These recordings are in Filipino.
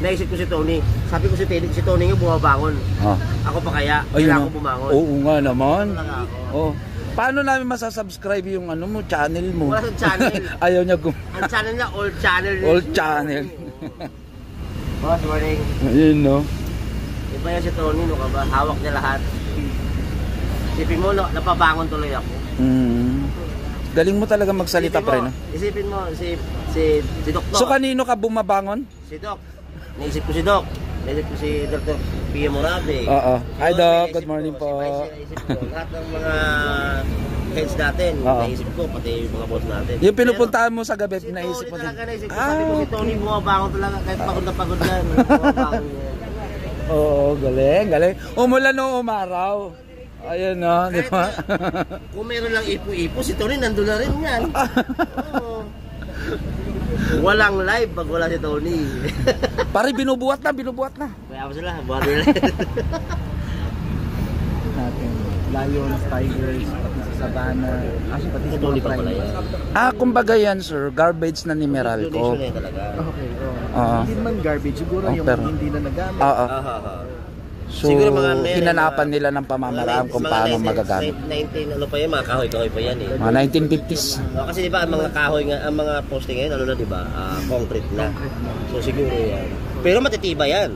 Naisip ko si Tony. Sabi ko si Tony yung bumabangon. Ako pa kaya? Kailangan ko bumangon. Oo nga naman. Paano namin masasubscribe yung ano mo, channel mo? Wala sa channel. Ayaw niya ang channel niya, old channel. Old channel. Boss, morning. Ayun, no? Iba yan si Tony, no ka ba? Hawak niya lahat. Isipin mo, napabangon tuloy ako. Galing mo talaga magsalita, pre, no? Isipin mo, si Doktor. So, kanino ka bumabangon? Si Doc. Naisip ko si Doc. Naisip ko si Dr. Pia Morabe. Hi, Doc. Good morning po. Naisip ko lahat ng mga heads natin. Naisip ko, pati yung mga boss natin. Yung pinupuntahan mo sa gabi, naisip mo din. Sabi ko si Tony, bumabangon talaga. Kahit pagod na pagod yan. Bumabangon niya. Oo, galing. Umulan o umaraw. Ayun, no? Di ba? Kung meron lang ipo-ipo, si Tony nandun na rin yan. Walang live pag wala si Tony. Pare, binubuhat na. Kaya mo sila, buhat nila. Natin, lions, tigers, pati sa savana, pati sa Tony pa pala yan. Kumbaga yan, sir, garbage na ni Meralco. Okay, hindi naman garbage, siguro yung hindi na nagamit. So, hinanapan nila ng pamamaraan kung paano magagamit. 19, ano pa yan, mga kahoy-kahoy pa yan eh. Mga 1950s. Kasi diba, ang mga kahoy nga, ang mga poste ngayon, ano na diba, concrete na. So siguro yan. Pero matitiba yan.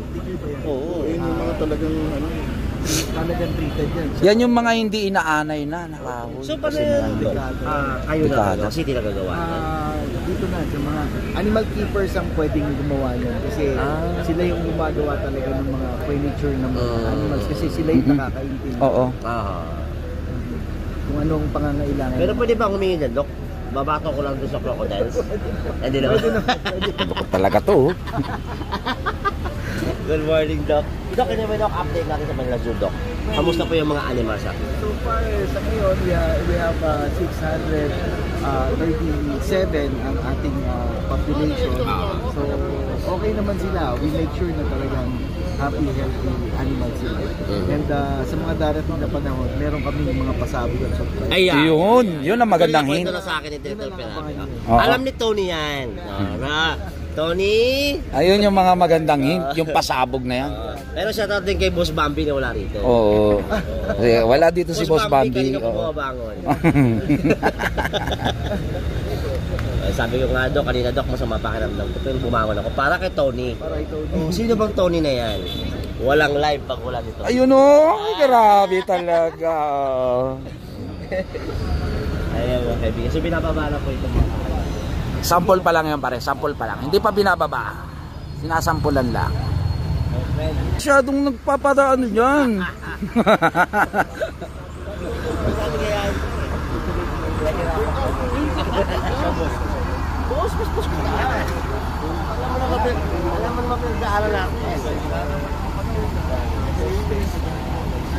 Oo. Yun yung mga talagang, talagang treated yan. Yan yung mga hindi inaanay na nakahoy. So paano yan? Kayo na, kasi hindi nagagawa. Dito na, sa mga animal keepers ang pwedeng gumawa yan. Kasi sila yung gumagawa talaga ng mga furniture ng mga animals. Kasi sila yung nakakaintindi. Oo. Kung anong pangangailangan. Pero pwede ba humingi dyan, Dok? Babato ko lang doon sa crocodiles. Hindi naman. Talaga to. Good morning, Doc. Doc, kanya ba, Doc, update natin sa Manila Zoo, Doc? Kamusta po yung mga animals natin? So far, sa ngayon, we have 637 ang ating population. So, okay naman sila. We make sure na talagang happy, healthy animals sila. And sa mga darating na panahon, meron kami mga pasabog at surprise. Yun ang magandang hint. Ito na sa akin ni Director Perabi. Alam ni Tony yan. Tony! Ayun yung mga magandang hint, yung pasabog na yan. Pero shoutout din kay Boss Bambi na wala rito. Oo. Wala dito si Boss Bambi. Kanina po bumabangon. Sabi ko nga, Dok, kanina, Dok, masama pakiramdam ko. Pero bumangon ako. Para kay Tony. Sino bang Tony na yan? Walang live pag wala dito. Ayun o! Grabe talaga. Ayan mga kaibigan. So binababala po ito mga kaibigan. Sample pa lang yan, pare. Sample pa lang. Hindi pa binababa. Sinasampulan lang. Masyadong nagpapadaan dyan. Boss. Alam mo naman pinagdaanan natin.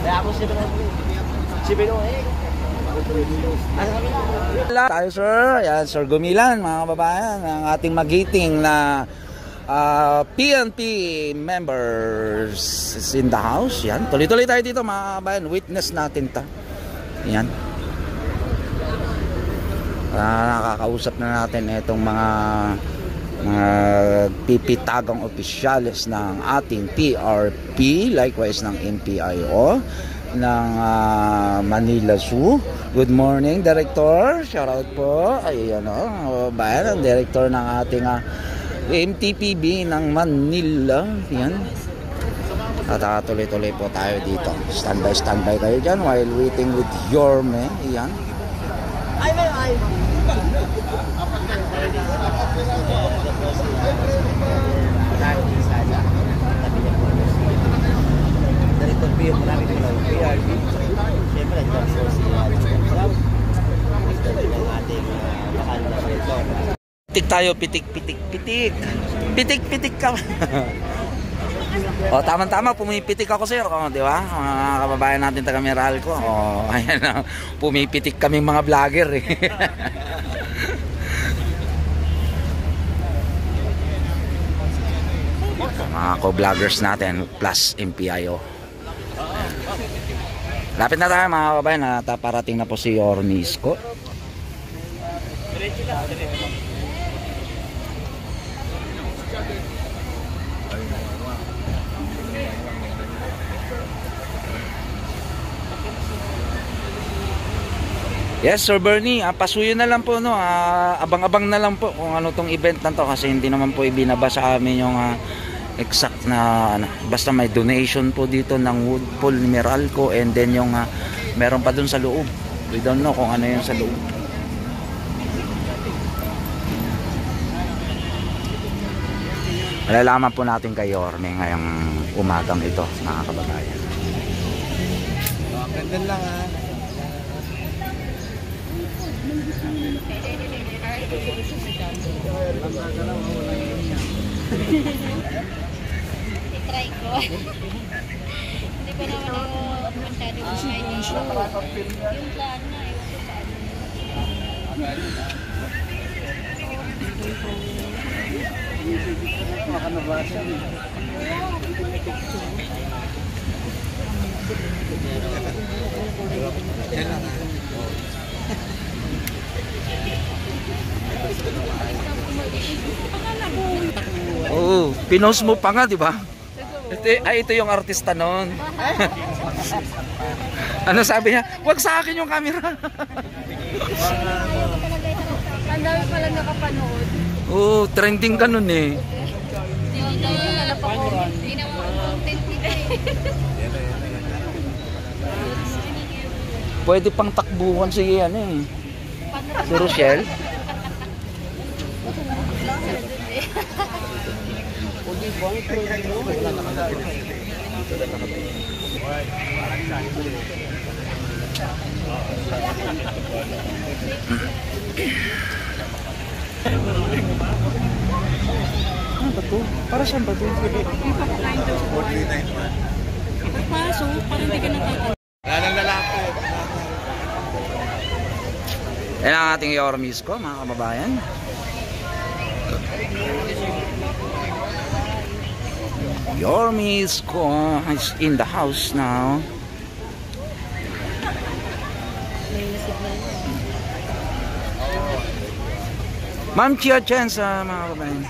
Kaya ako si Binoy. Tayo, sir. Ayan, Sir Gumilan, mga kababayan. Ang ating magiting na PNP members is in the house. Yan. Tuloy-tuloy tayo dito, mga kababayan. Witness natin ta. Yan. Nakakausap na natin itong mga pipitagang opisyales ng ating PRP, likewise ng NPIO ng Manila Zoo. Good morning, Director. Shout out po. Ayan o, bayan ang Director ng ating MTPB ng Manila. Yan. At tuloy-tuloy po tayo dito. Standby kayo dyan while waiting with your men. Yan. Ay. Director Pio, marami ko lang PRB. Siyempre, ito po si Trump. Gusto din ang ating bakal na director. Pitik tayo, pitik ka. O, tama-tama, pumipitik ako, sir. O, di ba? Mga kababayan natin taga Meralco. O, ayan, pumipitik kaming mga vlogger eh. Mga co-vloggers natin plus MPIO. Lapit na tayo, mga kababayan. Parating na po si Ornisco. Yes, Sir Bernie, pasuyo na lang po, no. Abang-abang na lang po kung ano tong event na to, kasi hindi naman po ibinaba sa amin yung exact na basta may donation po dito ng Woodpool ni Meralco, and then yung meron pa dun sa loob. We don't know kung ano yung sa loob. Malalaman po natin kay Yorme ngayong umagang ito, mga kababayan. Ganda lang ha. I-try ko. Hindi ko naman ako masyado excited. Yung plan na, yung Oo, pinost mo pa nga, di ba? Ito yung artista noon. Ano sabi niya? Wag sa akin yung camera. ang dami pala nakapanood. Oo, trending ka nun eh. Hindi naman content ito eh. Pwede pang takbuhan si ano eh. Si Rochelle. Ano ba to? Para saan ba to? Pagpasok, parang hindi ka nakakita. Yan ang ating Yormis ko, mga kababayan. Yormis ko is in the house now. Ma'am Chia Chen sa mga kababayan.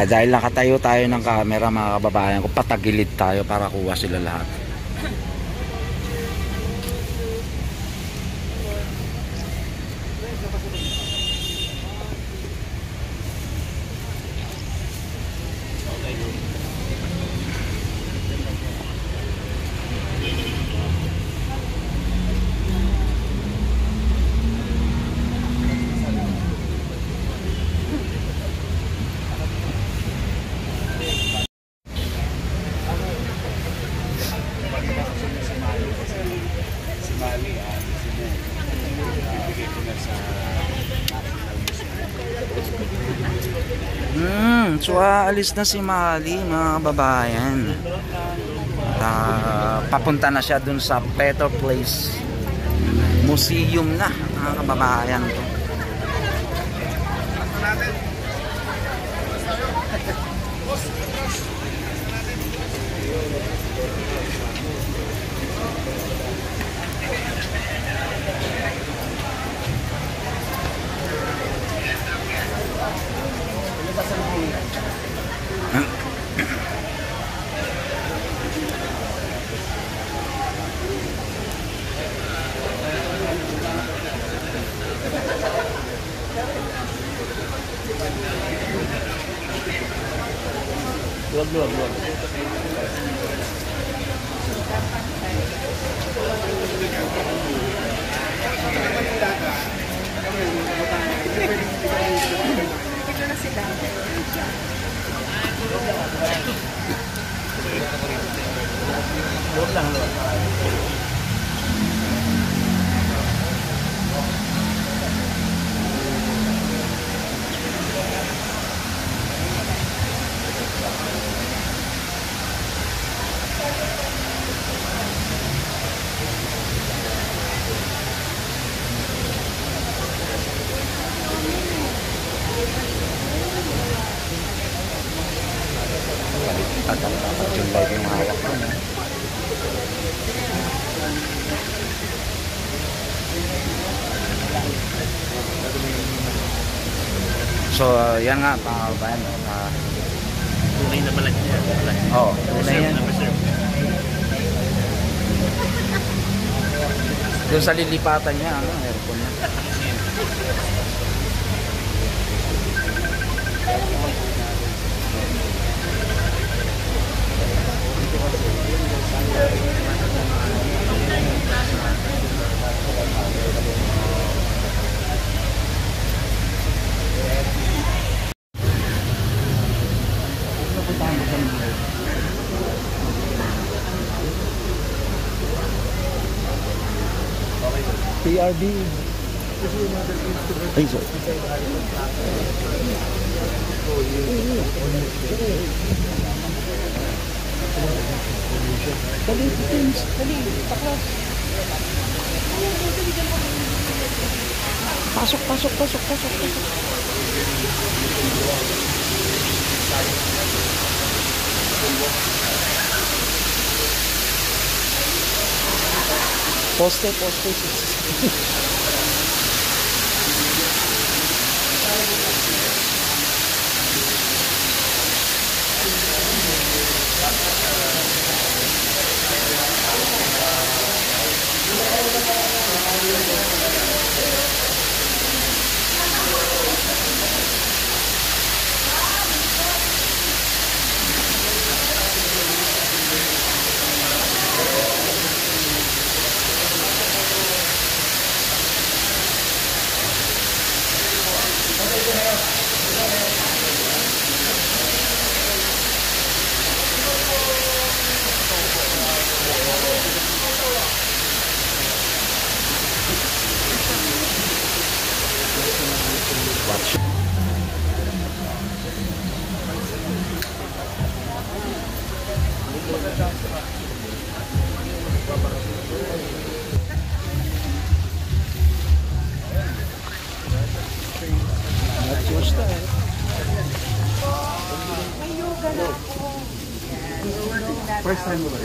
Dahil nakatayo tayo ng camera, mga kababayan ko, patagilid tayo para kuha sila lahat. So aalis na si Mali, mga kababayan. Papunta na siya dun sa Better Place Museum na, mga kababayan. Luwag. Ito na sila. Luwag lang. At ang dapat yung live yung hawak ko. So, yan nga, mga kabayan. Tunay na balat niya. Oo, tunay yan. Doon sa lilipatan niya, ano, aircon niya. PRD. Ay, so. Pasok, pasok, pasok, pasok, pasok. Poste, poste. First time mo ba?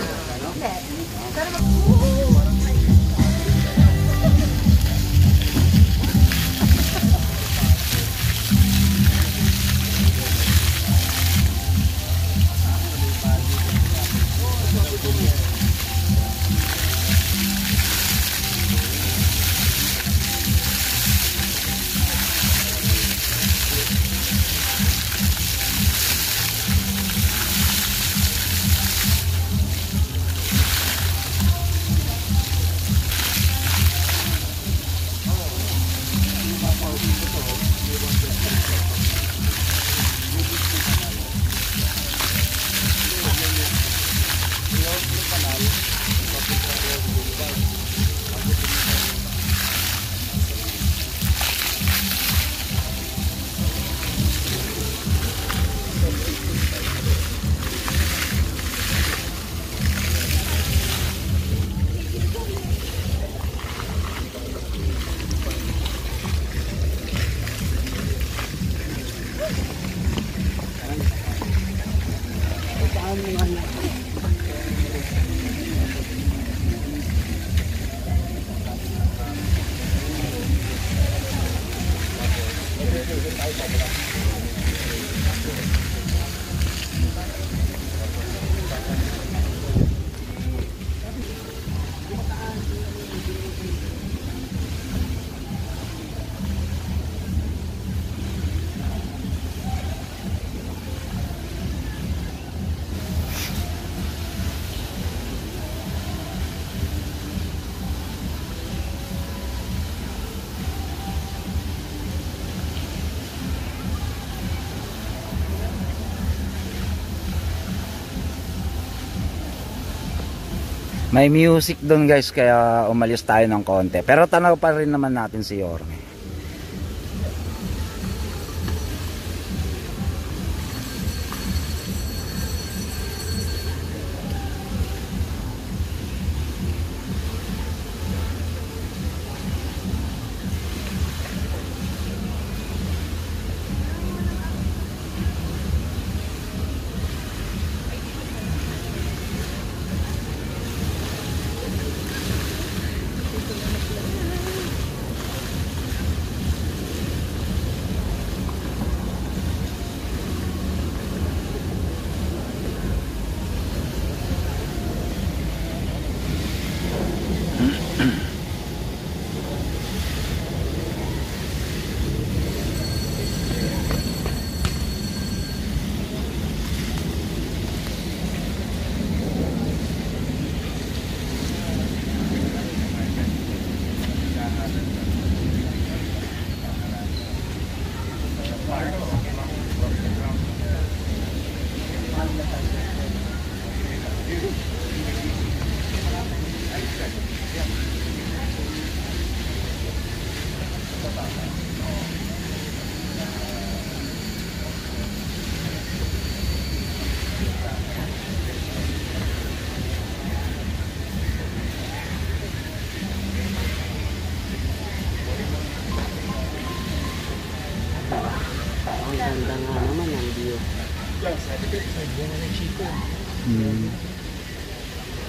May music doon guys, kaya umalis tayo ng konti. Pero tanaw pa rin naman natin si Yorme.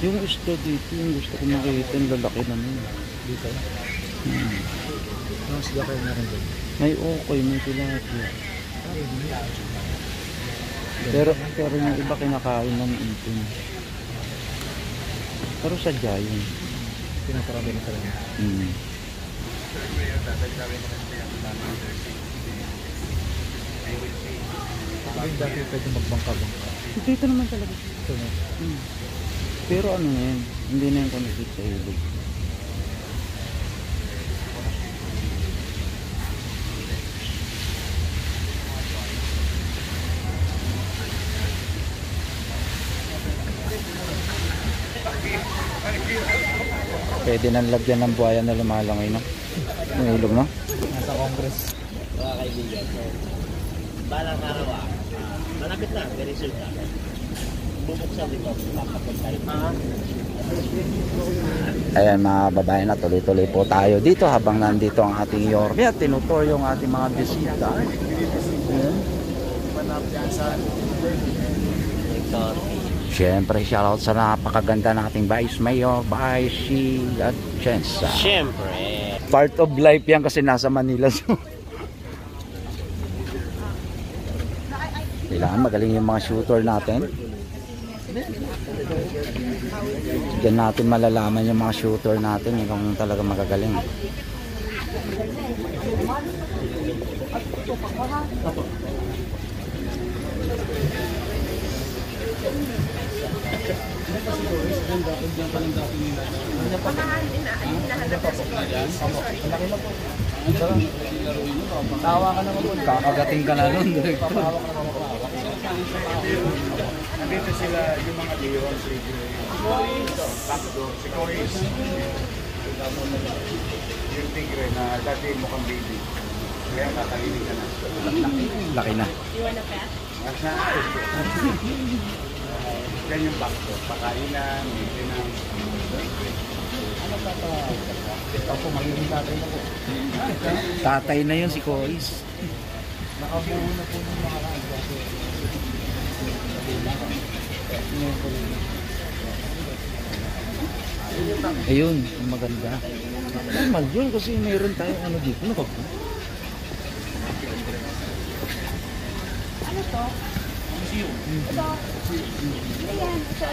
Yung isda dito, yung gusto ko makita, yung lalaki naman. Dito. Mas laki na rin doon. May okay, may tilapia. Pero yung iba kinakain ng ipon. Pero sadya yun. Pinaparami na talaga. Yung dati pwede magbangka-bangka. Dito naman talaga. Ito na. Pero ano na yan, hindi na yung connected sa ilog. Pwede nang lagyan ng buhaya na lumalangoy, no? Yung ilog, no? Nasa Congress. Mga kaibigan. So, balang araw malapit na, very soon na. Bubuksan dito, papapag tayo. Ayan mga babae na, tuloy-tuloy po tayo dito habang nandito ang ating Yorme at tinutur yung ating mga bisita. Ayan. Siyempre, shoutout sa napakaganda nating Vice Mayor, Vice at Chensa. Siyempre. Part of life yan kasi nasa Manila. Kailangan magaling yung mga shooter natin. Diyan natin malalaman yung mga shooter natin kung talaga magagaling. Tawa ka naman po. Kakagating ka na nun. Nandito sila yung mga Leon, si Takdo, si Coris. Yung tigre na dati mukhang baby. Kaya tatalinig ka na. Laki na. Nasa yan yung bakto. Pakainan, maintenance. Ako, magiging tatay na po. Tatay na yun si Kois. Nakabuo na po ng mga kaagwaso. Ayun, ang maganda. Normal yun kasi mayroon tayong ano dito. Ano ba? Ano to? Ito. Ayan, ito.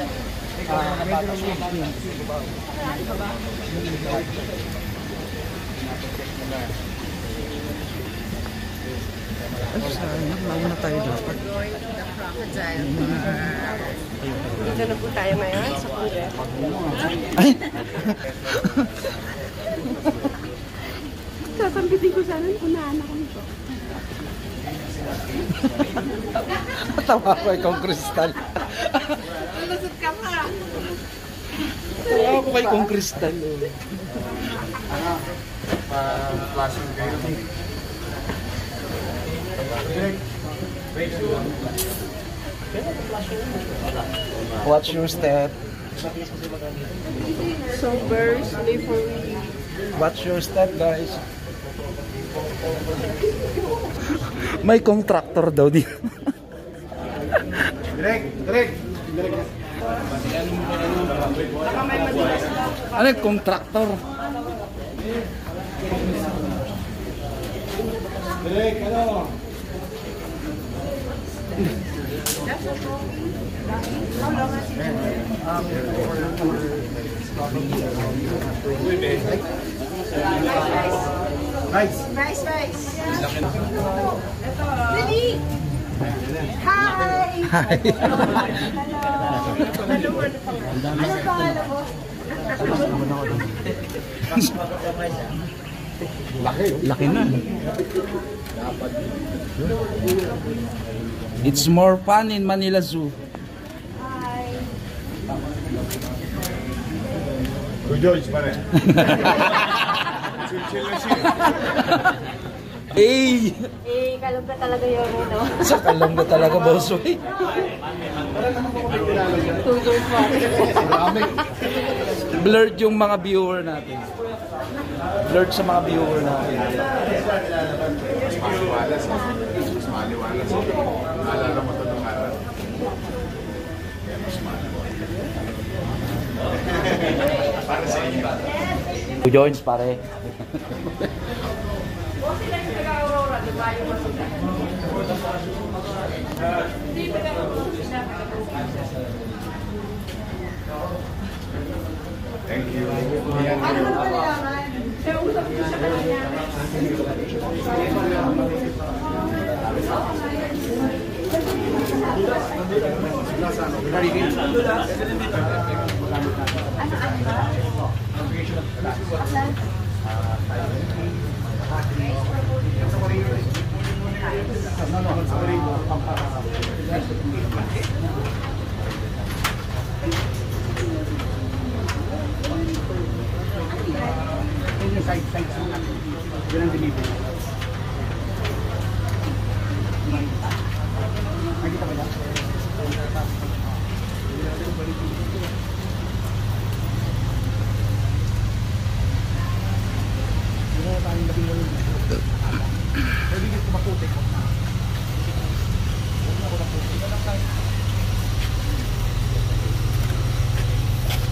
Ano saan? Mauna tayo dapat. Dito na po tayo ngayon sa Congress. Ay! Sasambitin ko sana kung naanak ko nito. Tawa ko kong kristal. Lusot ka pa. Tawa ko kong kristal. Flashing kayo. Watch your step. So birds, live for me. Watch your step, guys. May contractor daw dito. Direk. Ano yung contractor? Direk, ano? Nice. Ready? Hi! Hi. Ano pangalan mo? Laki na. It's more fun in Manila Zoo. Hi! Good George pa rin. Chill na siya. Hey! Kalog na talaga yun ito. Sa kalong na talaga, boss. Tudor pa. Blurred yung mga viewer natin. Blurred sa mga viewer natin. Mas maliwalas. Mas maliwalas. Alala mo ito nung araw. Kaya mas maliwalas. Two joints pare. Thank you.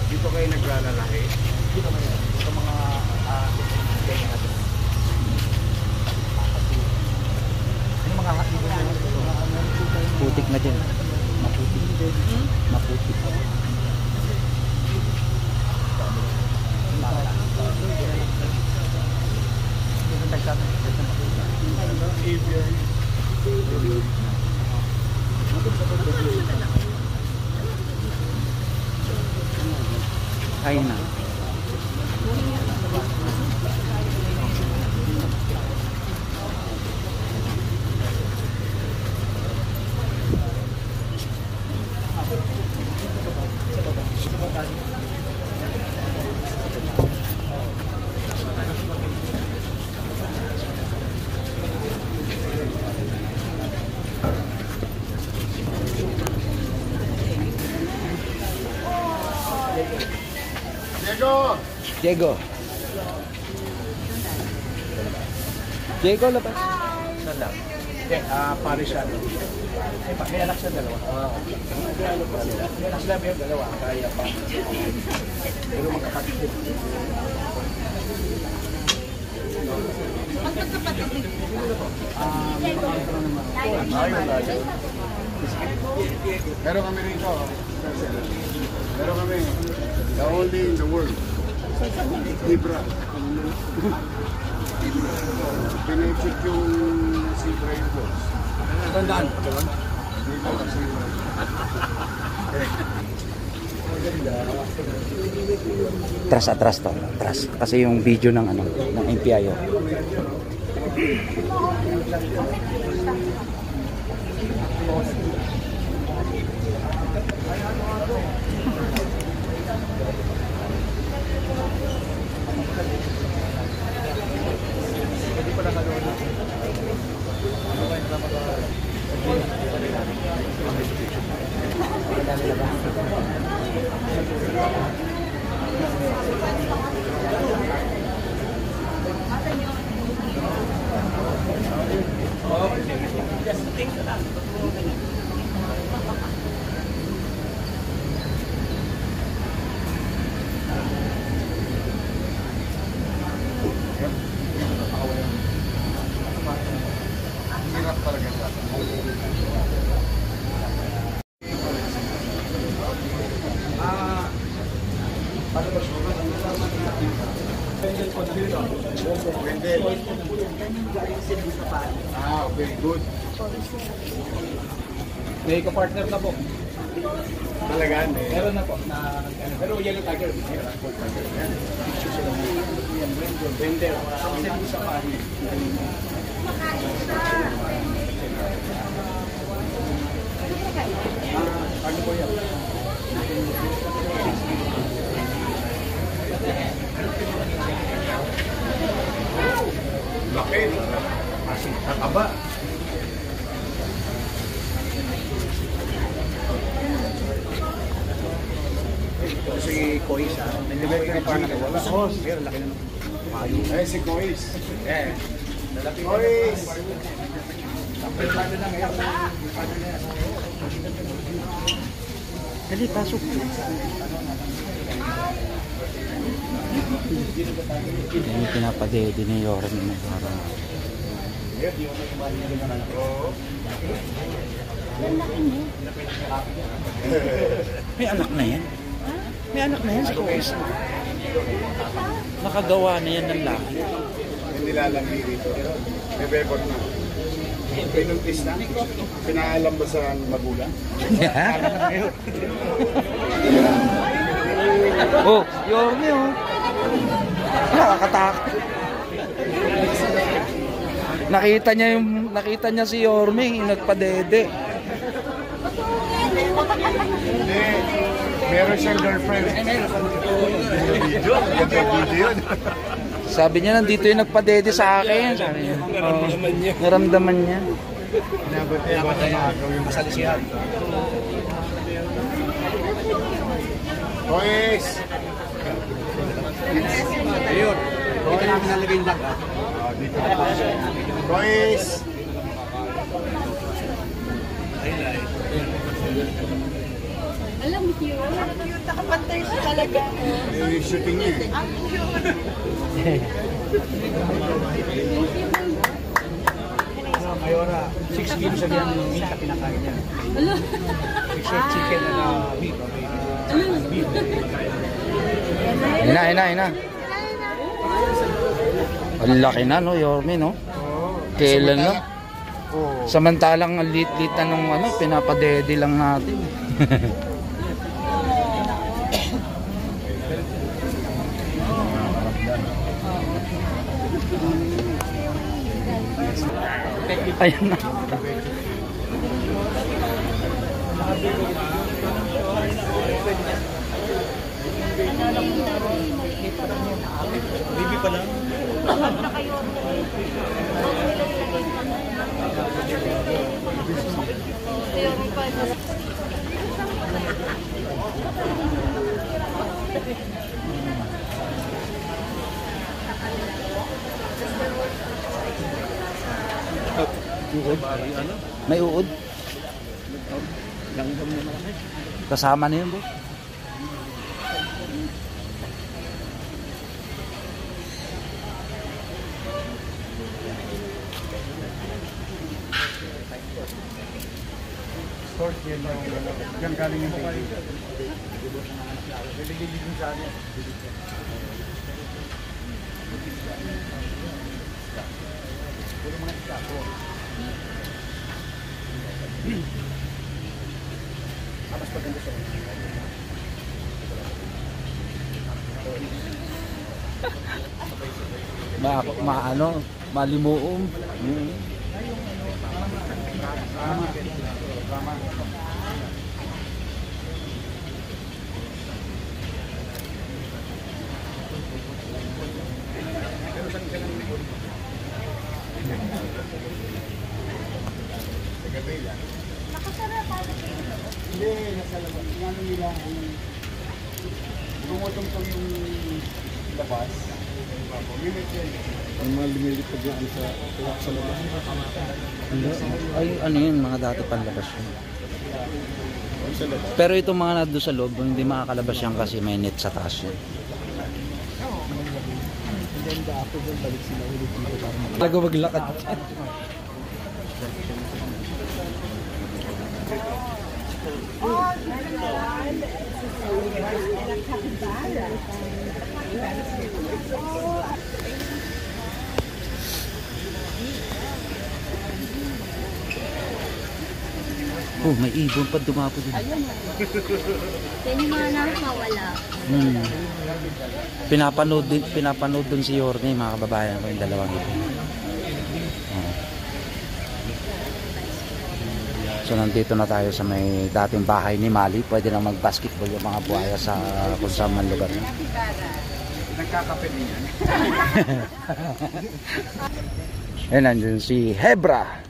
Dito kayo naglalalahi? Dito kayo. Sa mga Putik na din. Maputik. Maputik. Kain na. Diego. Diego labas. Sandal. Paris siya. May anak siya dalawa. May anak sila yung dalawa. Kaya pa. Pero magkapatid din. Magkakapatid din. Pero kami rito. Pero kami. The only in the world. Libra. Pinecheck yung Zebra yung boss. Tandaan. Dito kasi. Atras to. Atras. Kasi yung video ng ano, ng NPIO. Hirap talaga siya. Okay, good. May ka-partner na po. Talagaan eh. Meron na po. Pero yellow tiger. Vender. Sa pahin. Ano po yan? Laki. Kakaba. Si Kois ha. Nag-deliver ka pa na wala. Oh, pero laki na. Eh, si Kois. Eh. Kois! Dali, pasok. Yan yung pinapadede ni Yorme na parang. May anak na yan. May anak na yan si Kuwes. Nakagawa na yan ng laki. Hindi lalamig dito. May record na. Pinuntis na. Pinaalam ba sa magulang? Oh, Yorme oh. Nakakatakot. Nakita niya si Yorme yung nagpadede. Hindi. Meron siyang girlfriend. Video yun. Sabi niya nandito yung nagpadede sa akin. Sabi niya. Naramdaman niya. Inabot niya ba na gawin masalisihan? Boys! Ayun. Dito namin nalagay yung bag. Dito. Boys! Alam mo, cute. Cute, nakapantay siya talaga. Yung shooting niya eh. Ang cute. Mayora, 6 kilos ang yan yung meat na pinakain niya. 6 chicken na beef. Ina. Ang laki na no, Yorme no? Kailan no? Samantalang ang lit-lit na nung ano, pinapadede lang natin. Ayan na. Baby pa lang. May uod. Kasama na yun, bro. Source yan lang. Diyan galing yung baby. Bibigyan din sa akin. Puro mga isda. Mas maganda siya. Malimuom. Hindi, nasa labas. Ano nila, tumutong yung labas. Ang mga lumilipad yan sa labas. Ay, ano yun, mga dati panlabas yun. Pero itong mga nado sa loob, hindi makakalabas yan kasi may net sa taas yun. Talaga maglakad. Oh, may ibon pa dumapo din. Yan yung mga nakawala. Pinapanood dun si Yorme, mga kababayan ko, yung dalawang ibon. Oh. So nandito na tayo sa may dating bahay ni Mali. Pwede na mag-basketball yung mga buhaya sa kung saan man lugar. Nagkakape din yan. Ayan, nandun si Hebra.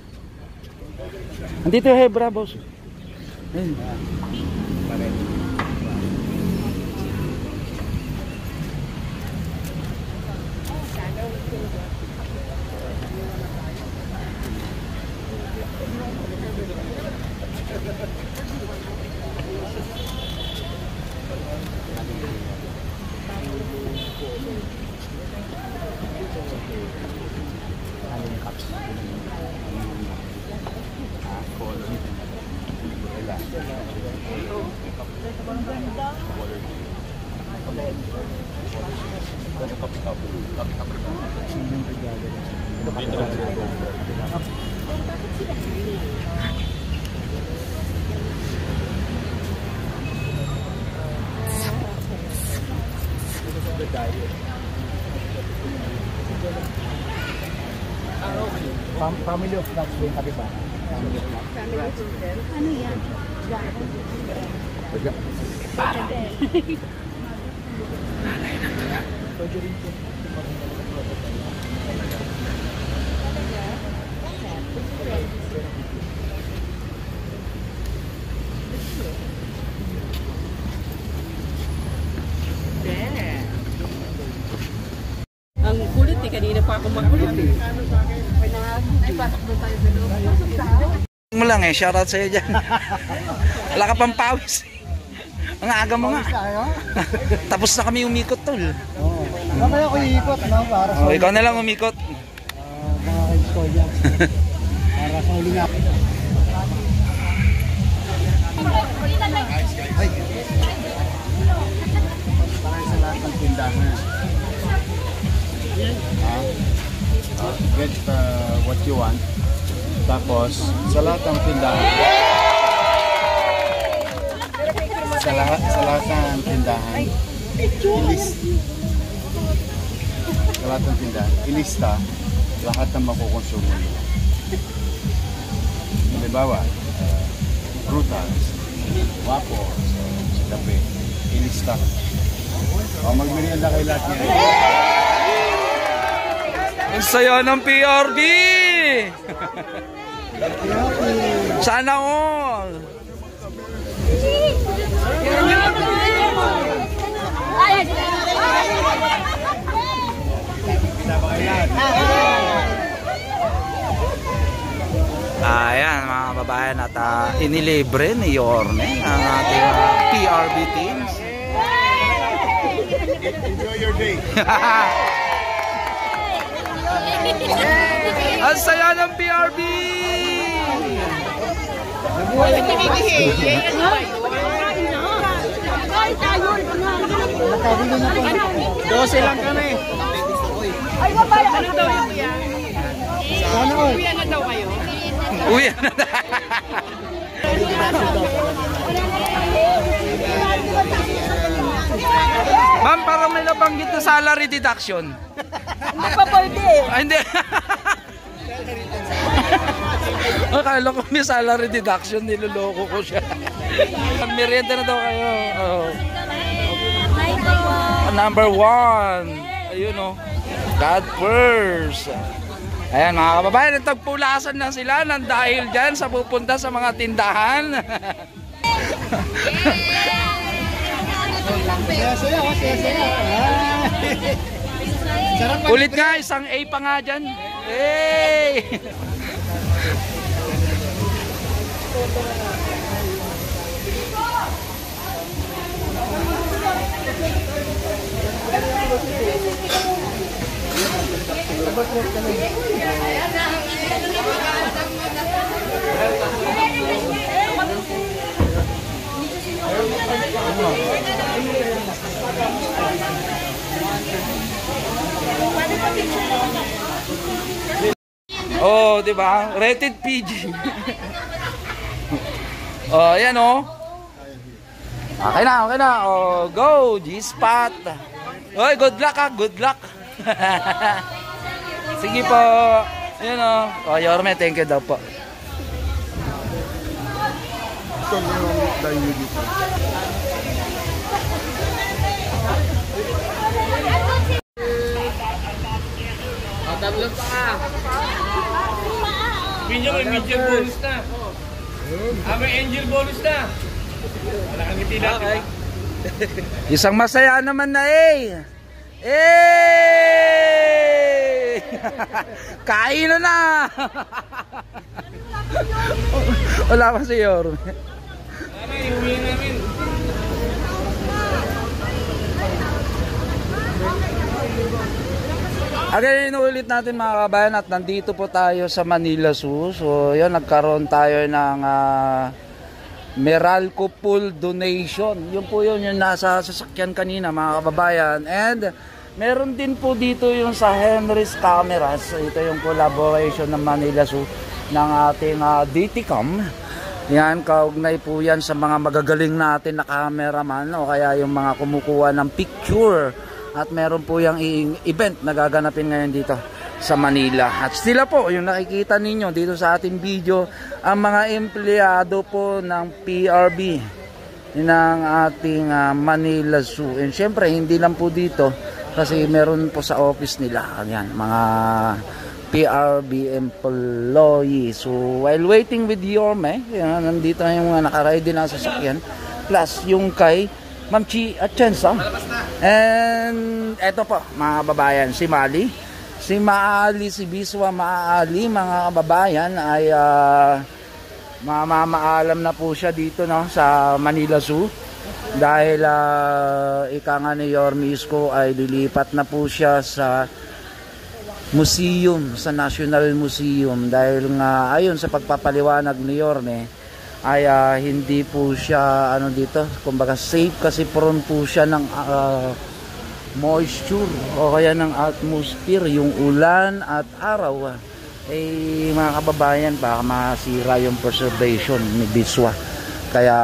Nandito yung Hebra, boss. Ayan. Ano yung cups? Family of Nuts ba yung kapiba? Family of Nuts. Ano yan? Ang kulit eh, kanina pa ako makulit eh. Ay, pasok doon tayo sa loob. Mo lang eh, shoutout sa'yo dyan. Wala ka pang pawis. Ang aga mo nga. Tapos na kami umikot, tol. Mamaya ko iikot, no? Para sa Ikaw na lang umikot. mga kaistoya. Para sa huli nga. Para sa lahat ng tindahan. Get what you want. Tapos, sa lahat ng tindahan. Sa lahat ng tindahan. Sa lahat ng tindahan. Ilista lahat ng makukonsumo nila. Halimbawa, prutas, wapos, kape. Ilista. O, magmerienda kayo lahat niya. Ang saya ng PRB! Sana all! Ayan mga kababayan at inilibre ni Yorme ang ating PRB teams. Enjoy your day. Ang saya ng PRB! Dose lang kami. Ano daw yung kuya? Kuya na daw kayo? Uy! Ma'am, parang may nabanggit na salary deduction. Hindi pa pwede eh. Ay, hindi. Akala ko may salary deduction, niloloko ko siya. Merienda na daw kayo. Oh. Number 1. Ayun oh. God first. Ayan mga kababayan, nagtagpulasan na sila ng dahil dyan sa pupunta sa mga tindahan. Ulit nga, isang A pa nga dyan. Hey! Oh, di ba? Rated PG. Oh, ayan oh. Okay na. Oh, go, G-spot. Oy, good luck ah, good luck. Sige po. Ayan oh. Oh, Yorme, thank you daw po. Tatlo pa. Medyo may angel bonus na. May angel bonus na. Wala kang ngiti natin. Isang masaya naman na eh. Eh! Kain na. Wala pa si Yorme. Ano, iuwi namin. Again, inuulit natin mga kabayan at nandito po tayo sa Manila Zoo. So, yun, nagkaroon tayo ng Meralco Pool donation. Yun po yun, yung nasa sasakyan kanina mga kababayan. And meron din po dito yung sa Henry's Cameras. Ito yung collaboration ng Manila Zoo ng ating DTCam. Yan, kaugnay po yan sa mga magagaling natin na cameraman o kaya yung mga kumukuha ng picture. At meron po yung event na gaganapin ngayon dito sa Manila. At sila po, yung nakikita ninyo dito sa ating video, ang mga empleyado po ng PRB ng ating Manila Zoo. And syempre, hindi lang po dito kasi meron po sa office nila. Ayan, mga PRB employee. So, while waiting with Yorme, yan, nandito na yung nakaride din ang sasakyan. Plus, yung kay Ma'am Chi Atienza. And eto po, mga kababayan, si Mali. Si Maali, si Biswa Maali, mga kababayan, ay mamaalam na po siya dito, no, sa Manila Zoo. Dahil ika nga ni Yorme Isko ay lilipat na po siya sa museum, sa National Museum. Dahil nga, ayon sa pagpapaliwanag ni Yorme, ay hindi po siya dito, kumbaga safe kasi prone po siya ng moisture o kaya ng atmosphere, yung ulan at araw. Mga kababayan, baka masira yung preservation ni Biswa. Kaya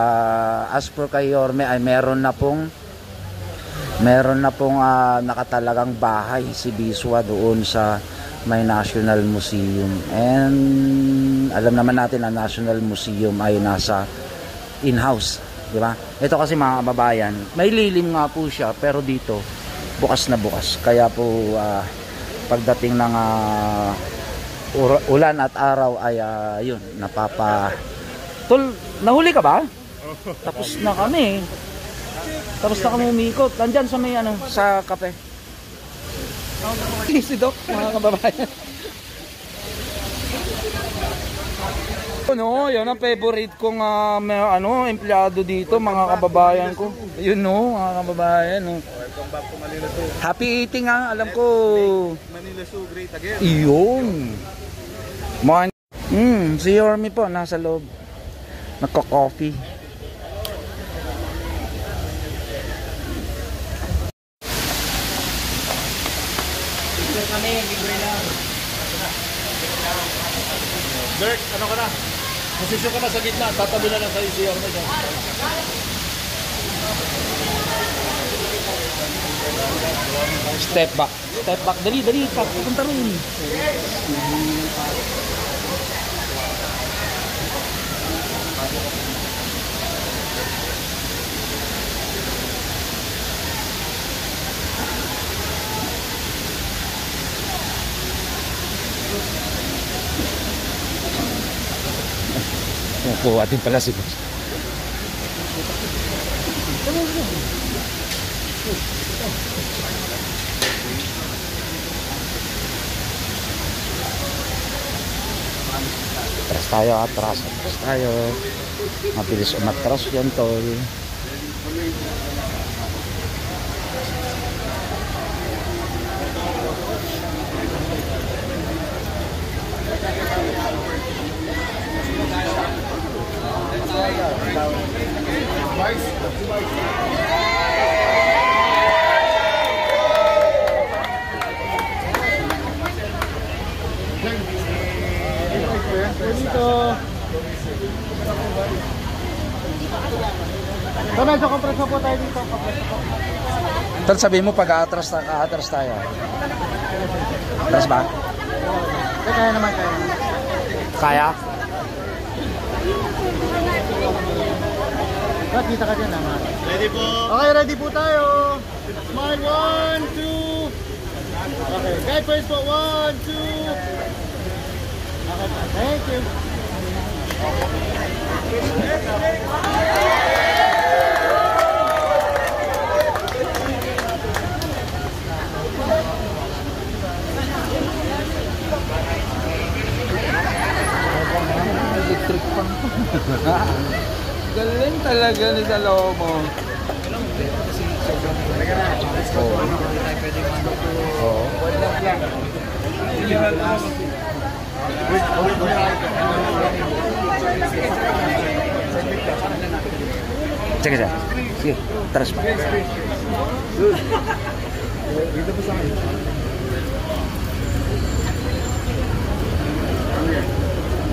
as per kay Yorme ay meron na pong nakatalagang bahay si Biswa doon sa may National Museum. And alam naman natin ang National Museum ay nasa in-house, di ba? Ito kasi mga kababayan, may lilim nga po siya pero dito bukas na bukas. Kaya po pagdating ng ulan at araw ay yun, nahuli ka ba? Tapos na kami umikot. Nandyan sa may sa kape. Si Doc, mga kababayan. Yan ang favorite kong empleyado dito, mga kababayan ko. Yun mga kababayan. Welcome back to Manila Zoo. Happy eating alam ko. Manila Zoo, great again. Iyon. Si Yorme po, nasa loob. Nagko-coffee. Dirk, ano ka na? Posisyon ka na sa gitna, tatabi na lang sa ICR na dyan. Step back. Dali, papunta rin. Kuha din pala si boss. Atras tayo. Mabilis umatras yan, tol. Medyo kompreso po tayo dito. Tal, sabihin mo pag-aatras tayo. Atras ba? Kaya naman. Kaya? Kita ka dyan naman. Ready po? Okay, ready po tayo. Smile, 1, 2. Okay, guide first po, 1, 2. Okay, thank you. Electric fan. Galing talaga ni Salomo. Oo. Sige, tras pa. Dito po sa akin.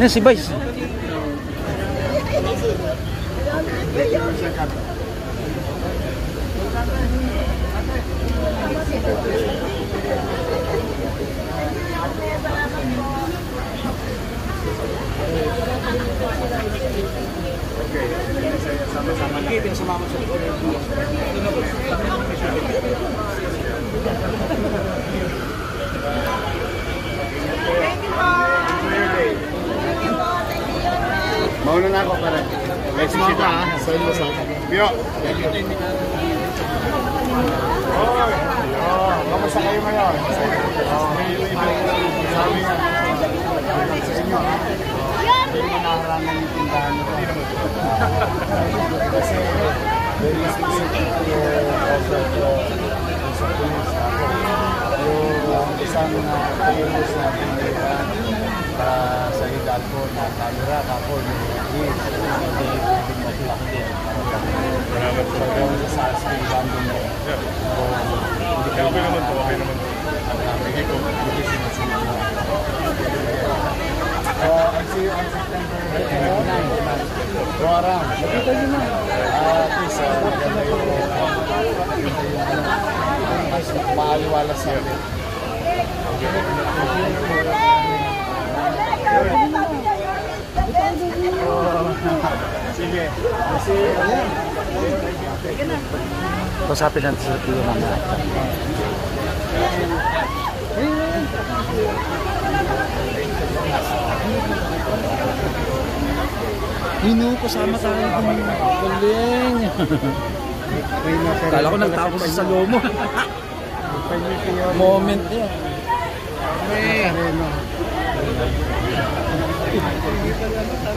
Yan, si Vice. Sama-sama na. Yung sumama sa likod. Mauna na ako para. Next month ka ha. Saan mo sa akin? Bio. Kamusta kayo ngayon? Sabi nga. Sa inyo ha. Hindi mo nakarangan yung tindahan nyo. Kasi very specific yung offer ko sa police ako. Yung isang pagkilos na pinagawa sa Hidalgo na camera ako yung hindi mag-lock din. Maraming po yung sa Asking London mo. Okay naman to, okay naman to. Hindi ko sinasunod na. I'll see you on September 9. Go around. Nakita nyo na. At least, maganda yung mas maaliwala sa atin. Sige. Kasi, ayan. Pasapin natin sa tuyo mamaya. Hino, kasama tayo. Galing. Kala ko nagtapos sa lomo. Moment yan. May.